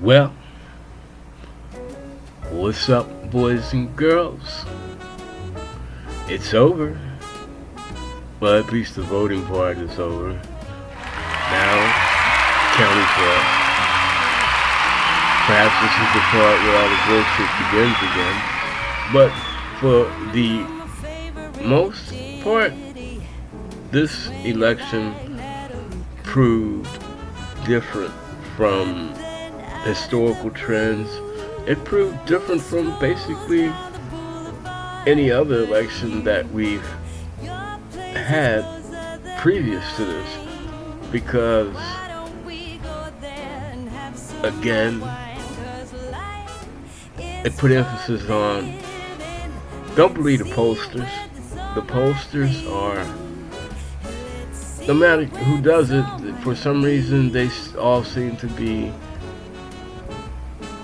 Well, what's up, boys and girls? It's over. Well, at least the voting part is over. Now, counting for. Perhaps this is the part where all the bullshit begins again. But for the most part, this election proved different from historical trends. It proved different from basically any other election that we've had previous to this, because again, it put emphasis on, don't believe the pollsters. The pollsters are, no matter who does it, for some reason they all seem to be,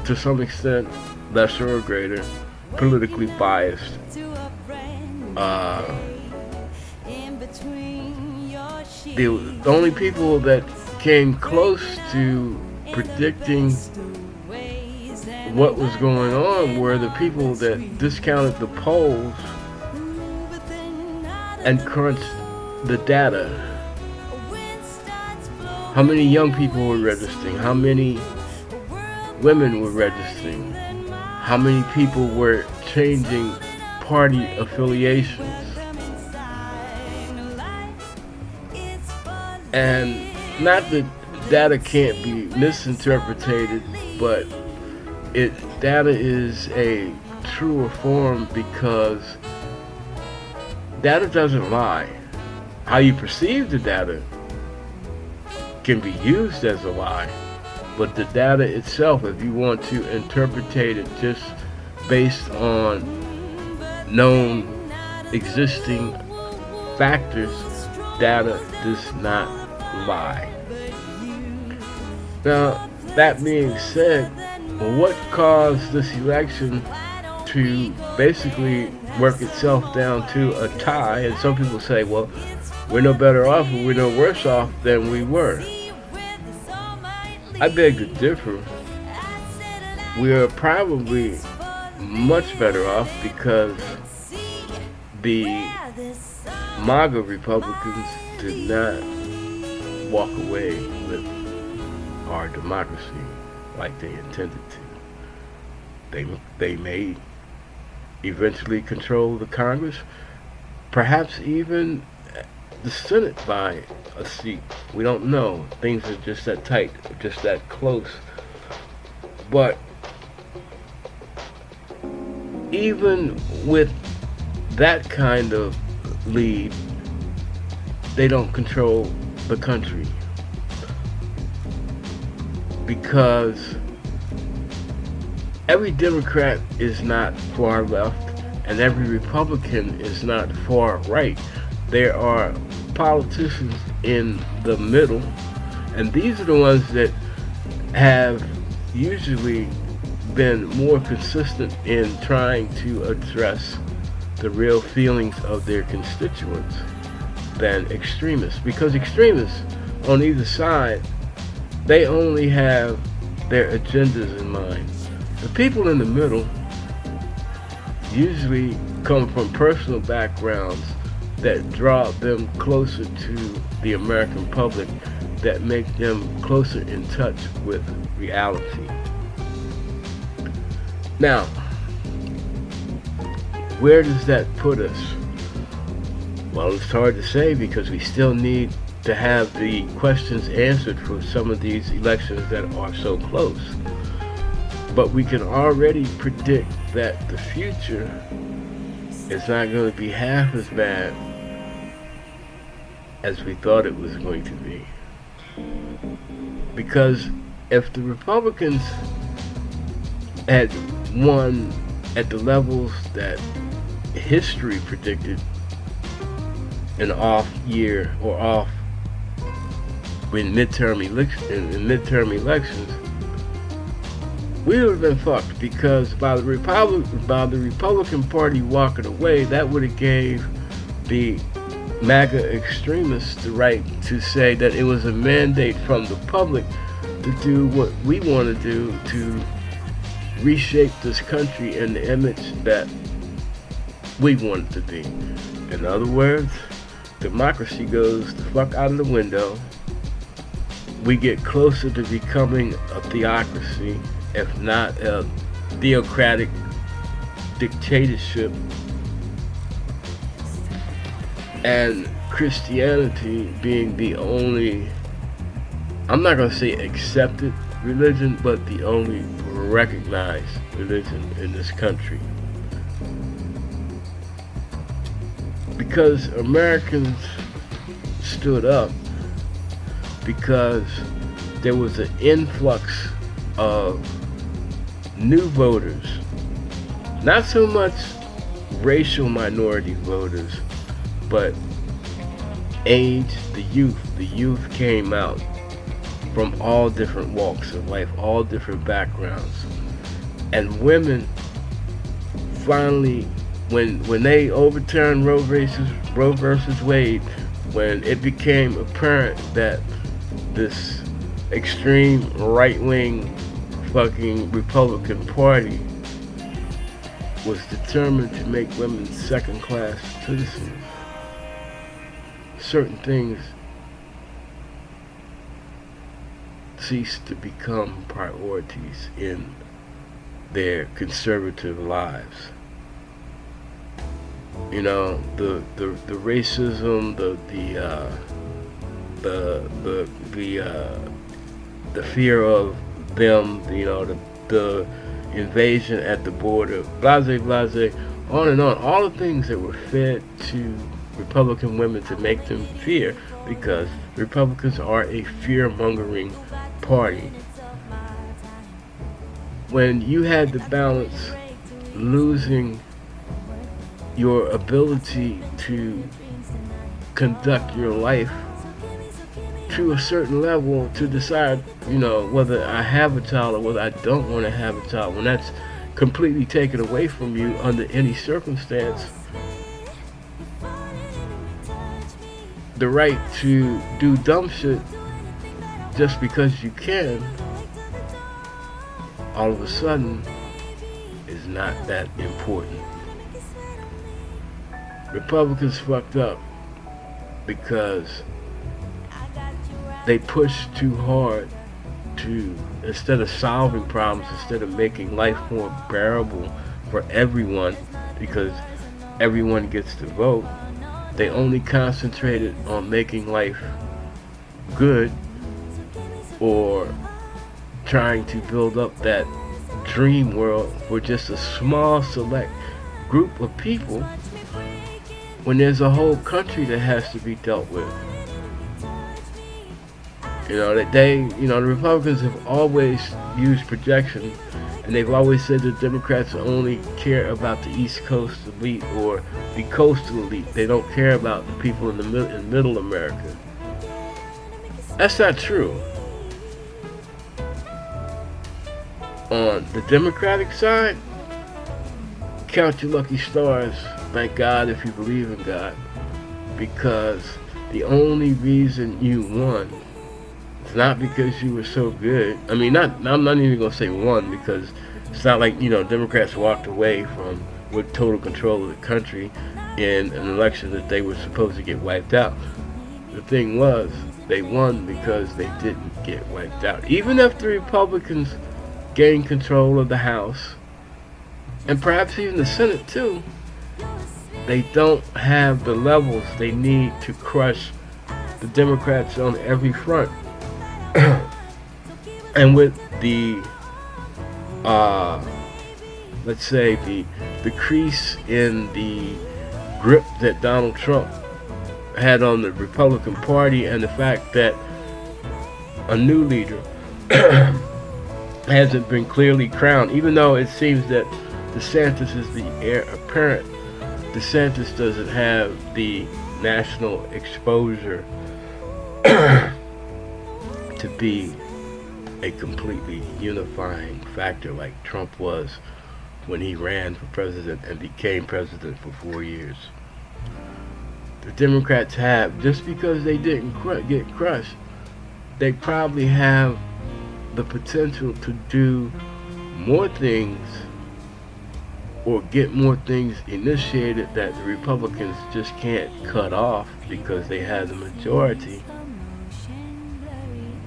to some extent, lesser or greater, politically biased. The only people that came close to predicting what was going on were the people that discounted the polls and crunched the data. How many young people were registering? How many women were registering? How many people were changing party affiliations? And not that data can't be misinterpreted, but data is a truer form because data doesn't lie. How you perceive the data can be used as a lie, but the data itself, if you want to interpretate it just based on known existing factors, data does not lie. Now, that being said, what caused this election to basically work itself down to a tie? And some people say, well, we're no better off or we're no worse off than we were. I beg to differ. We are probably much better off because the MAGA Republicans did not walk away with our democracy like they intended to. They may eventually control the Congress, perhaps even the Senate by a seat. We don't know. Things are just that tight, just that close. But even with that kind of lead, they don't control the country, because every Democrat is not far left and every Republican is not far right. There are politicians in the middle, and these are the ones that have usually been more consistent in trying to address the real feelings of their constituents than extremists, because extremists on either side, they only have their agendas in mind. The people in the middle usually come from personal backgrounds that draw them closer to the American public, that make them closer in touch with reality. Now, where does that put us? Well, it's hard to say because we still need to have the questions answered for some of these elections that are so close. But we can already predict that the future is not going to be half as bad as we thought it was going to be. Because if the Republicans had won at the levels that history predicted, an off year or off in midterm elections, we would have been fucked, because by the Republican Party walking away, that would have gave the MAGA extremists the right to say that it was a mandate from the public to do what we want to do to reshape this country in the image that we want it to be. In other words, democracy goes the fuck out of the window. We get closer to becoming a theocracy, if not a theocratic dictatorship. And Christianity being the only, I'm not going to say accepted religion, but the only recognized religion in this country. Because Americans stood up, because there was an influx of new voters, not so much racial minority voters, but age, the youth came out from all different walks of life, all different backgrounds. And women finally, when they overturned Roe versus Wade, when it became apparent that this extreme right-wing fucking Republican Party was determined to make women second-class citizens, certain things ceased to become priorities in their conservative lives. You know, the racism, the fear of them, you know, the invasion at the border, blase, on and on. All the things that were fed to Republican women to make them fear, because Republicans are a fear-mongering party. When you had to balance losing your ability to conduct your life to a certain level to decide, you know, whether I have a child or whether I don't want to have a child, when that's completely taken away from you under any circumstance, the right to do dumb shit just because you can, all of a sudden, is not that important. Republicans fucked up because they pushed too hard to, instead of solving problems, instead of making life more bearable for everyone, because everyone gets to vote, they only concentrated on making life good or trying to build up that dream world for just a small select group of people when there's a whole country that has to be dealt with. You know, the Republicans have always used projection, and they've always said that Democrats only care about the East Coast elite or the coastal elite. They don't care about the people in middle America. That's not true. On the Democratic side, count your lucky stars, thank God if you believe in God, because the only reason you won is not because you were so good. I mean, I'm not even going to say won, because it's not like, you know, Democrats walked away from with total control of the country in an election that they were supposed to get wiped out. The thing was, they won because they didn't get wiped out. Even if the Republicans gain control of the House, and perhaps even the Senate too, they don't have the levels they need to crush the Democrats on every front. And with the, let's say, the crease in the grip that Donald Trump had on the Republican Party, and the fact that a new leader hasn't been clearly crowned, even though it seems that DeSantis is the heir apparent. DeSantis doesn't have the national exposure to be a completely unifying factor like Trump was when he ran for president and became president for 4 years. The Democrats have, just because they didn't get crushed, they probably have the potential to do more things or get more things initiated that the Republicans just can't cut off because they have the majority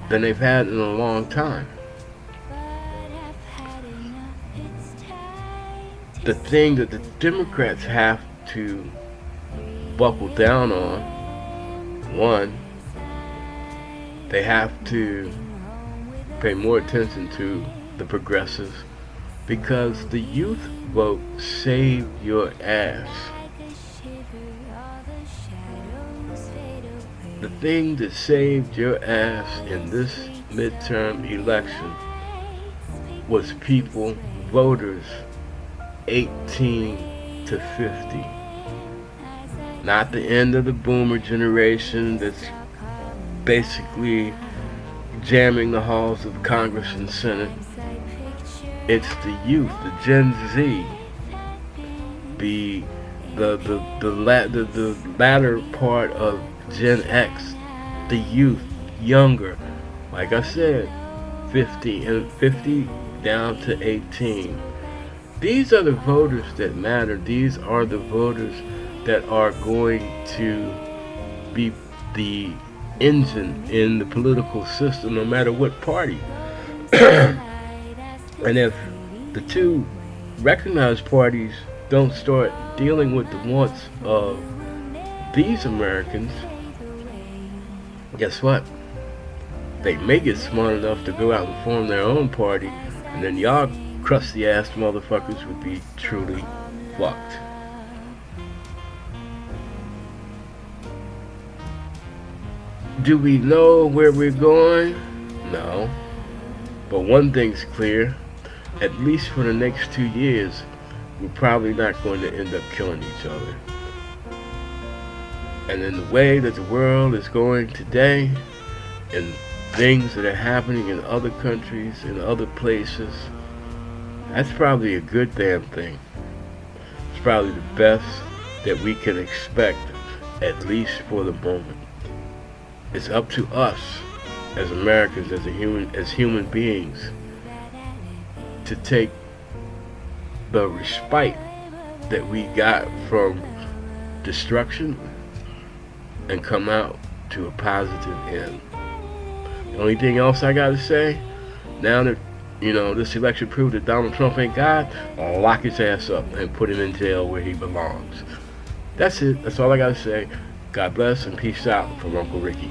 than they've had in a long time. The thing that the Democrats have to buckle down on, one, they have to pay more attention to the progressives, because the youth vote saved your ass. The thing that saved your ass in this midterm election was people, voters, 18 to 50. Not the end of the boomer generation that's basically jamming the halls of Congress and Senate. It's the youth, the Gen Z, the latter part of Gen X, the youth, younger. Like I said, 50 down to 18. These are the voters that matter. These are the voters that are going to be the engine in the political system, no matter what party. And if the two recognized parties don't start dealing with the wants of these Americans, guess what? They may get smart enough to go out and form their own party, and then y'all crusty ass motherfuckers would be truly fucked. Do we know where we're going? No. But one thing's clear. At least for the next 2 years, we're probably not going to end up killing each other. And in the way that the world is going today, and things that are happening in other countries, in other places, that's probably a good damn thing. It's probably the best that we can expect, at least for the moment. It's up to us as Americans, as human beings, to take the respite that we got from destruction and come out to a positive end. The only thing else I gotta say, now that this election proved that Donald Trump ain't God, I'll lock his ass up and put him in jail where he belongs. That's it. That's all I gotta say. God bless and peace out from Uncle Ricky.